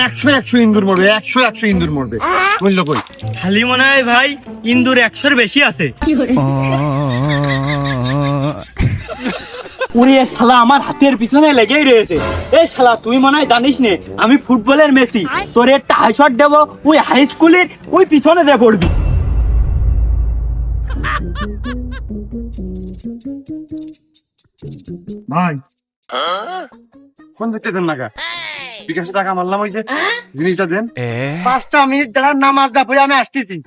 একশো ইন্দুর মরবে, একশো ইন্দুর মরবে। মূল্য কই? খালি মনে হয় ভাই ইন্দুর 100-র বেশি আছে। ওরে শালা আমার হাতের পিছনে লেগেই রয়েছে। এই শালা তুই মনে হয় জানিস নে আমি ফুটবলের মেসি, তোর একটা হাই শট দেবো ওই হাই স্কুলের ওই পিছনে দিয়ে পড়বি। ভাই ফোন দেখতেছেন না কা? বিকাশে টাকা মারলাম হয়েছে, জিনিসটা দেন। 5টা মিনিট দাঁড়ান, নামাজটা পড়ে আমি আসতেছি।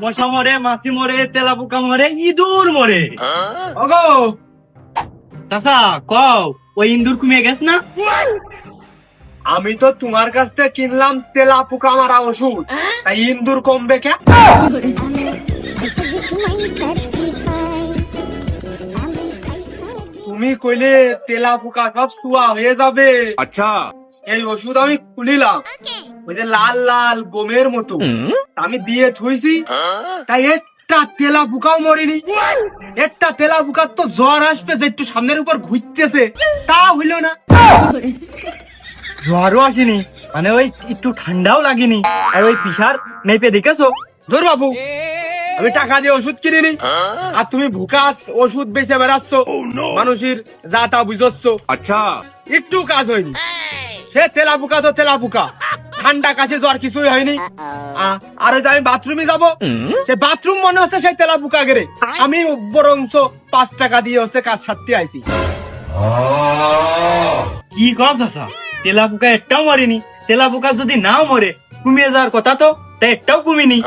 মশা মরে, মাছি মরে, তেলাপোকা মরে, ইঁদুর মরে। ওগো চাচা কও ওই ইন্দুর কমিয়ে গেছ না? আমি তো তোমার কাছ থেকে কিনলাম তেলা পোকা মারা ওষুধ, তাই ইন্দুর কমবে কে? তুমি কইলে তেলা পোকা সব শুয়া হয়ে যাবে। আচ্ছা, এই ওষুধ আমি খুলিলাম, ওই যে লাল লাল গোমের মতো, আমি দিয়ে থুইছি, তাই একটা তেলা পোকাও মরেনি। একটা তেলা পোকার তো জ্বর আসবে যে একটু সামনের উপর ঘুরতেছে, তা হইল না। জ্বরও আসেনি, মানে ওই একটু ঠান্ডাও লাগেনি, আর ওই পিসার মেপে দেখেছো? ধর বাবু, আমি টাকা দিয়ে ওষুধ কিনিনি, আর তুমি ভুকাস ওষুধ বেচে বেড়াচ্ছ, মানুষের যা তা বুঝচ্ছ। আচ্ছা, একটু কাজ হয়নি। সে তেলা পোকা তো তেলা পোকা, ঠান্ডা কাছে জ্বর কিছুই হয়নি। আর ওই যে আমি বাথরুমে যাবো, সে বাথরুম মনে হচ্ছে সেই তেলা পোকা গেরে। আমি বরঞ্চ 5 টাকা দিয়ে হচ্ছে কাজ সারতে আইছি। কি কর চাচা, তেলাপোকা একটাও মরেনি। তেলাপোকা যদি নাও মরে কমিয়ে যাওয়ার কথা তো, তাই একটাও কমিনি।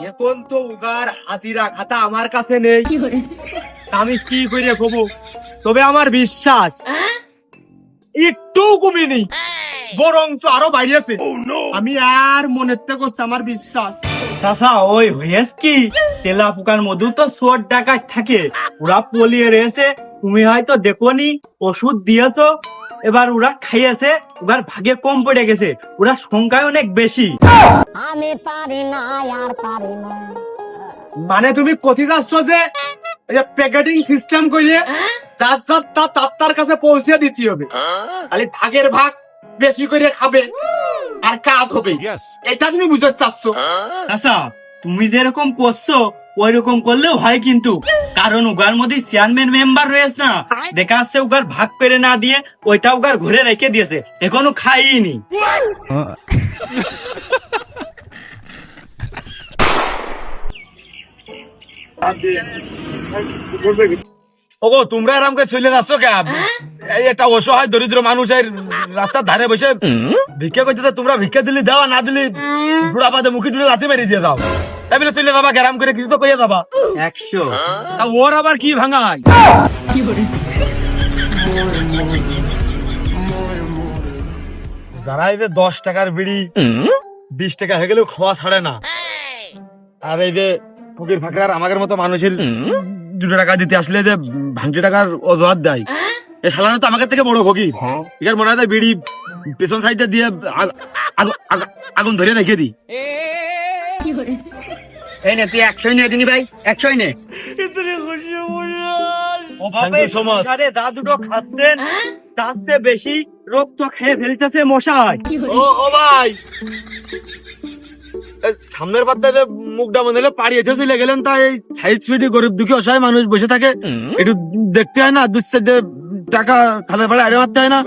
এখন তো উগার হাজিরা খাতা আমার কাছে নেই, আমি কি করে কব? তবে আমার বিশ্বাস একটু কমিনি, বরঞ্চ আরো বাড়িয়েছে। আমি আর মনের থেকে করছি, আমার বিশ্বাস। চাচা ওই হয়েছ কি, তেলাপোকার মধু তো চোর ডাকাত থাকে, ওরা পলিয়ে রয়েছে। তুমি হয়তো দেখোনি, ওষুধ দিয়েছো, এবার ওরা খাইয়েছে, ওবার ভাগে কম পড়ে গেছে, ওরা সংখ্যায় অনেক বেশি। আমি পারি না আর পারি না। মানে তুমি কথি যাচ্ছ যে প্যাকেটিং সিস্টেম কইলে যার যার তার কাছে পৌঁছে দিতে হবে, খালি ভাগের ভাগ বেশি করে খাবে আর কাজ হবে, এটা তুমি বুঝতে চাচ্ছ? চাচা তুমি যেরকম করছো ওই রকম করলেও হয় কিন্তু, কারণ উগার মধ্যে চেয়ারম্যান মেম্বার রয়েছে না, দেখা যাচ্ছে উগার ভাগ করে না দিয়ে ওইটা উগার ঘরে রেখে দিয়েছে, এখনো খাইনি। ওগো তোমরা এরকম চলে যাচ্ছ কেন? এই একটা অসহায় দরিদ্র মানুষ এই রাস্তার ধারে বসে ভিক্ষা করতে, তোমরা ভিক্ষা দিলি দেওয়া, না দিলি বুড়া পাতে মুখে টুলে লাথি মেরে দিয়ে যাও। তাই বলে চলে যাবা গ্যারাম করে, কিছু তো কইয়া যাবা। 100 তা ওর আবার কি ভাঙায়? যারা এই যে 10 টাকার বিড়ি 20 টাকা হয়ে গেলেও খাওয়া ছাড়ে না, আর এই যে ফকির ফাকরার আমাদের মতো মানুষের 2 টাকা দিতে আসলে যে ভাঙটি টাকার অজুহাত দেয়, এ শালানো তো আমাদের থেকে বড় ফকির। এর মনে হয় বিড়ি পেছন সাইডে দিয়ে আগুন ধরে রেখে দি। এই নে তুই 100 নিয়ে দিনি ভাই, 100 নে। Thank you so much. যা দুটো খাচ্ছেন তার চেয়ে বেশি রোগ তো খেয়ে ফেলতেছে মশাই। ও ভাই, সামনের পাত্তাতে মুখটা মনে হলো পাড়িয়েছে চলে গেলেন, তাই সাইড সুইডি গরিব দুঃখী অসহায় মানুষ বসে থাকে, একটু দেখতে হয় না? 2 সাইডে টাকা থালার ভাড়া আড়ে মারতে হয় না?